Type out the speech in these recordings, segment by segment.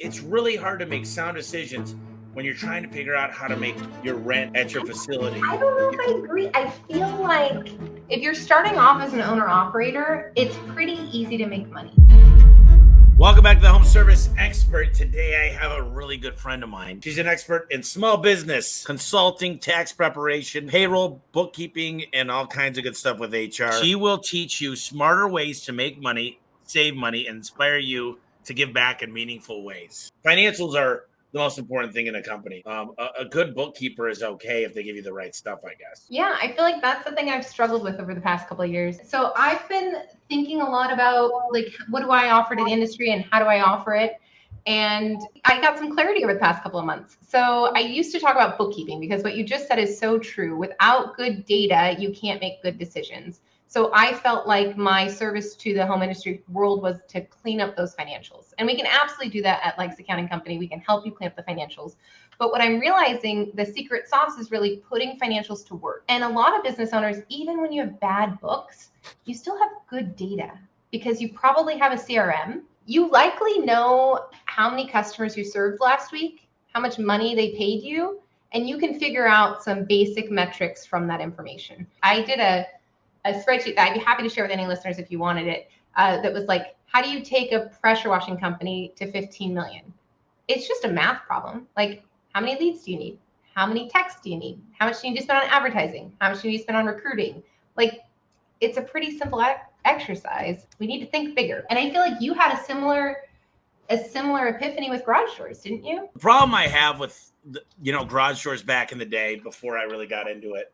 It's really hard to make sound decisions when you're trying to figure out how to make your rent at your facility. I don't know if I agree. I feel like if you're starting off as an owner-operator, it's pretty easy to make money. Welcome back to the Home Service Expert. Today I have a really good friend of mine. She's an expert in small business, consulting, tax preparation, payroll, bookkeeping, and all kinds of good stuff with HR. She will teach you smarter ways to make money, save money, and inspire you to give back in meaningful ways. Financials are the most important thing in a company. A good bookkeeper is okay if they give you the right stuff, I guess. Yeah, I feel like that's the thing I've struggled with over the past couple of years. So I've been thinking a lot about, like, what do I offer to the industry and how do I offer it? And I got some clarity over the past couple of months. So I used to talk about bookkeeping because what you just said is so true. Without good data, you can't make good decisions. So I felt like my service to the home industry world was to clean up those financials. And we can absolutely do that at Likes Accounting Company. We can help you clean up the financials. But what I'm realizing, the secret sauce is really putting financials to work. And a lot of business owners, even when you have bad books, you still have good data because you probably have a CRM. You likely know how many customers you served last week, how much money they paid you, and you can figure out some basic metrics from that information. I did a spreadsheet that I'd be happy to share with any listeners if you wanted it, that was like, how do you take a pressure washing company to 15 million? It's just a math problem. Like, how many leads do you need? How many texts do you need? How much do you need to spend on advertising? How much do you need to spend on recruiting? Like, it's a pretty simple exercise. We need to think bigger. And I feel like you had a similar epiphany with garage doors, didn't you? The problem I have with, garage doors back in the day before I really got into it,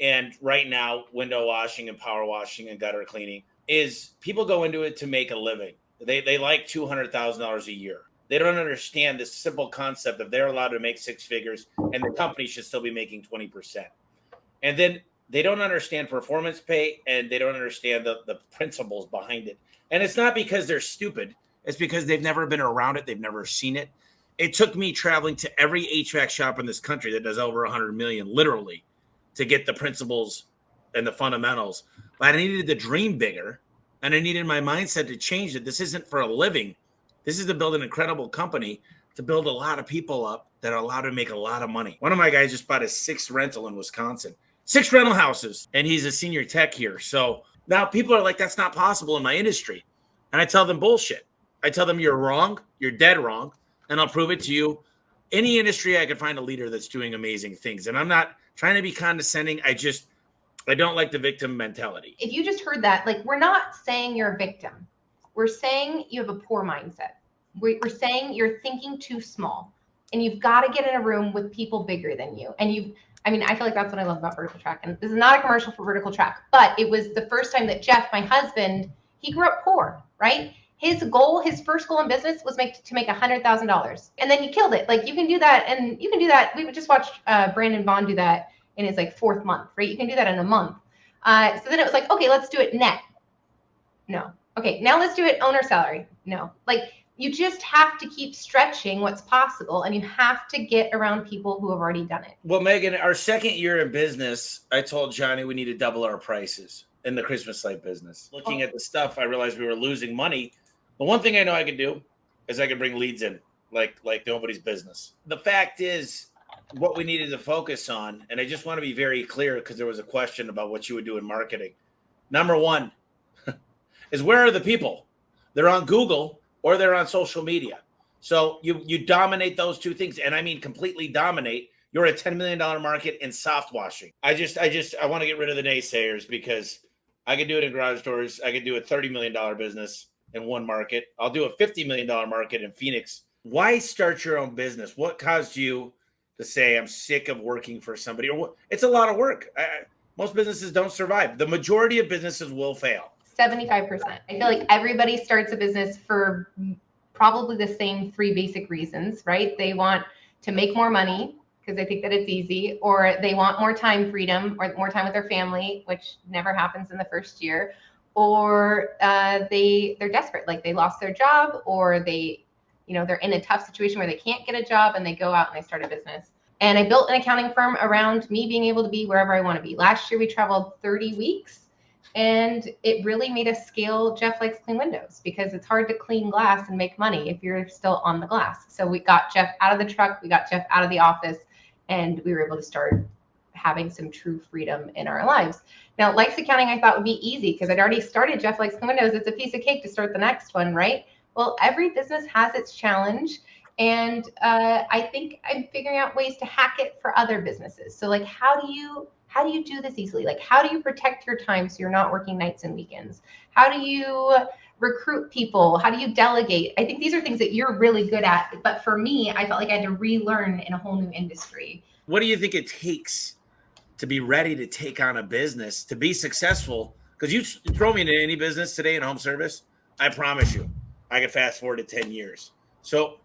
and right now, window washing and power washing and gutter cleaning, is people go into it to make a living. They like $200,000 a year. They don't understand this simple concept of they're allowed to make six figures and the company should still be making 20%. And then they don't understand performance pay and they don't understand the principles behind it. And it's not because they're stupid. It's because they've never been around it. They've never seen it. It took me traveling to every HVAC shop in this country that does over 100 million, literally, to get the principles and the fundamentals. But I needed to dream bigger, and I needed my mindset to change that this isn't for a living. This is to build an incredible company, to build a lot of people up that are allowed to make a lot of money. One of my guys just bought his sixth rental in Wisconsin, 6 rental houses, and he's a senior tech here. So now people are like, that's not possible in my industry. And I tell them bullshit. I tell them you're wrong, you're dead wrong, and I'll prove it to you. Any industry, I could find a leader that's doing amazing things. And I'm not trying to be condescending. I don't like the victim mentality. If you just heard that, like, we're not saying you're a victim. We're saying you have a poor mindset. We're saying you're thinking too small and you've got to get in a room with people bigger than you. And I feel like that's what I love about Vertical Track. And this is not a commercial for Vertical Track, but it was the first time that Jeff, my husband, he grew up poor, right? His first goal in business was to make $100,000. And then he killed it. Like, you can do that. And you can do that. We just watched Brandon Vaughn do that in his fourth month, right? You can do that in a month. So then it was like, okay, let's do it net. No. Okay, now let's do it owner salary. No. Like, you just have to keep stretching what's possible, and you have to get around people who have already done it. Well, Meaghan, our second year in business, I told Johnny we need to double our prices in the Christmas light business. Looking at the stuff, I realized we were losing money. But one thing I know I could do is I could bring leads in like nobody's business. The fact is, what we needed to focus on, and I just want to be very clear because there was a question about what you would do in marketing. Number one is, where are the people? They're on Google or they're on social media. So you dominate those two things, and I mean completely dominate. You're a $10 million market in soft washing. I want to get rid of the naysayers because I could do it in garage doors. I could do a $30 million business in one market. I'll do a $50 million market in Phoenix. Why start your own business? What caused you to say, I'm sick of working for somebody? Or it's a lot of work. Most businesses don't survive. The majority of businesses will fail. 75%. I feel like everybody starts a business for probably the same 3 basic reasons, right? They want to make more money because they think that it's easy, or they want more time freedom or more time with their family, which never happens in the first year, or they're desperate, like they lost their job, or they're in a tough situation where they can't get a job and they go out and they start a business. And I built an accounting firm around me being able to be wherever I want to be. Last year, we traveled 30 weeks And it really made us scale Jeff Likes Clean Windows, because it's hard to clean glass and make money if you're still on the glass. So we got Jeff out of the truck, we got Jeff out of the office, and we were able to start having some true freedom in our lives. Now, Likes Accounting I thought would be easy because I'd already started Jeff Likes Clean Windows. It's a piece of cake to start the next one, right? Well, every business has its challenge. And I think I'm figuring out ways to hack it for other businesses. So like, how do you do this easily? Like, how do you protect your time so you're not working nights and weekends? How do you recruit people? How do you delegate? I think these are things that you're really good at. But for me, I felt like I had to relearn in a whole new industry. What do you think it takes to be ready to take on a business, to be successful? Because you throw me into any business today in home service, I promise you, I can fast forward to 10 years. So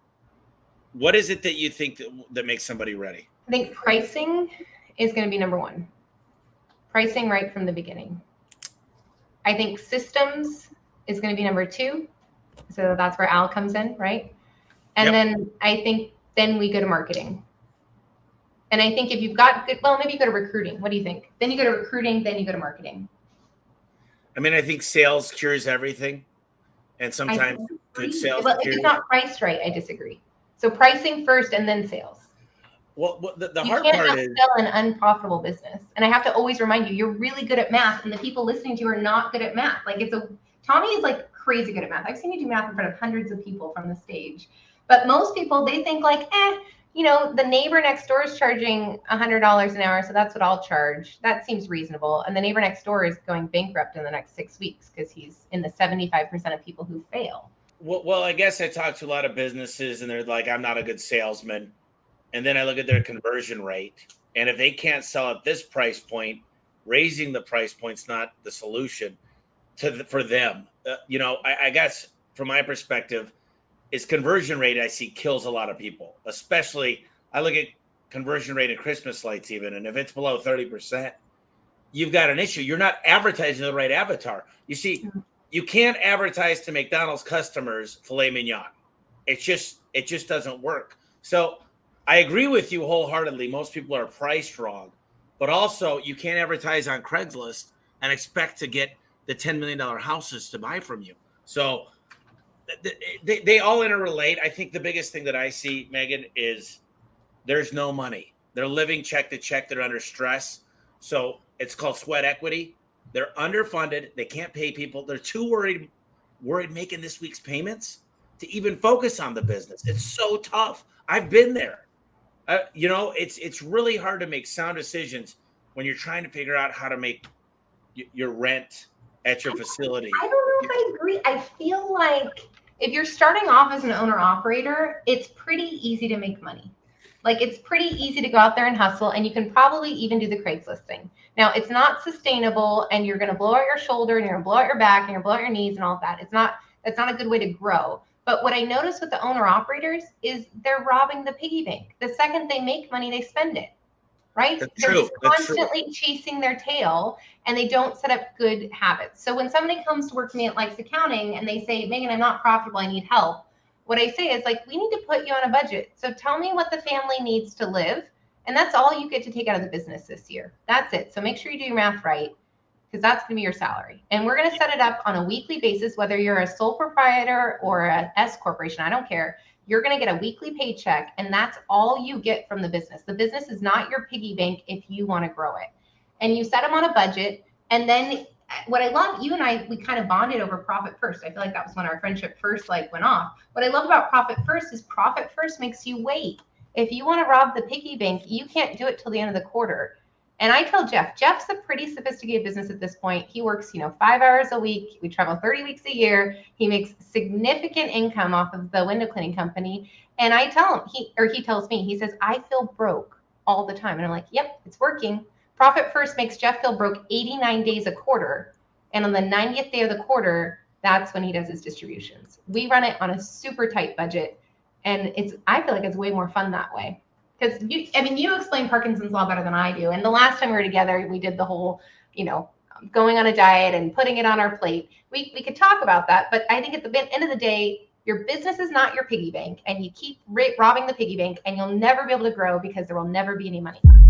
what is it that you think that makes somebody ready? I think pricing is going to be number one. Pricing right from the beginning. I think systems is going to be number two. So that's where Al comes in, right? And then I think then we go to marketing. And I think if you've got good, well, maybe you go to recruiting. What do you think? Then you go to recruiting, then you go to marketing. I mean, I think sales cures everything. And sometimes good sales. Well, if it's not priced right, I disagree. So pricing first and then sales. Well, the hard part is sell an unprofitable business. And I have to always remind you, you're really good at math, and the people listening to you are not good at math. Like Tommy is like crazy good at math. I've seen you do math in front of hundreds of people from the stage. But most people, they think like, the neighbor next door is charging $100 an hour, so that's what I'll charge. That seems reasonable. And the neighbor next door is going bankrupt in the next 6 weeks because he's in the 75% of people who fail. Well, I guess I talk to a lot of businesses, and they're like, I'm not a good salesman. And then I look at their conversion rate. And if they can't sell at this price point, raising the price point's not the solution for them. I guess from my perspective, is conversion rate I see kills a lot of people. Especially, I look at conversion rate of Christmas lights even, and if it's below 30%, you've got an issue. You're not advertising the right avatar. You see, you can't advertise to McDonald's customers filet mignon. It just doesn't work. So I agree with you wholeheartedly. Most people are priced wrong, but also you can't advertise on Craigslist and expect to get the $10 million houses to buy from you. So they all interrelate. I think the biggest thing that I see, Meaghan, is there's no money. They're living check to check. They're under stress. So it's called sweat equity. They're underfunded. They can't pay people. They're too worried making this week's payments to even focus on the business. It's so tough. I've been there. It's really hard to make sound decisions when you're trying to figure out how to make your rent at your facility. I don't know if I agree. I feel like if you're starting off as an owner-operator, it's pretty easy to make money. Like, it's pretty easy to go out there and hustle, and you can probably even do the Craigslist thing. Now, it's not sustainable, and you're going to blow out your shoulder, and you're going to blow out your back, and you're going to blow out your knees and all of that. That's not a good way to grow. But what I notice with the owner-operators is they're robbing the piggy bank. The second they make money, they spend it, right? They're just constantly chasing their tail, and they don't set up good habits. So when somebody comes to work for me at Likes Accounting, and they say, Meaghan, I'm not profitable, I need help. What I say is, like, we need to put you on a budget. So tell me what the family needs to live. And that's all you get to take out of the business this year. That's it. So make sure you do your math right, because that's going to be your salary. And we're going to set it up on a weekly basis, whether you're a sole proprietor or an S corporation, I don't care. You're going to get a weekly paycheck, and that's all you get from the business. The business is not your piggy bank if you want to grow it. And you set them on a budget. And then what I love, you and I, we kind of bonded over profit first. I feel like that was when our friendship first went off. What I love about profit first is profit first makes you wait. If you want to rob the piggy bank, you can't do it till the end of the quarter. And I tell Jeff's a pretty sophisticated business at this point. He works, 5 hours a week. We travel 30 weeks a year. He makes significant income off of the window cleaning company. And I tell him, he tells me, he says, I feel broke all the time. And I'm like, yep, it's working. Profit first makes Jeff feel broke 89 days a quarter. And on the 90th day of the quarter, that's when he does his distributions. We run it on a super tight budget. And I feel like it's way more fun that way. Because you explain Parkinson's law better than I do. And the last time we were together, we did the whole, going on a diet and putting it on our plate. We could talk about that. But I think at the end of the day, your business is not your piggy bank. And you keep robbing the piggy bank, and you'll never be able to grow because there will never be any money left.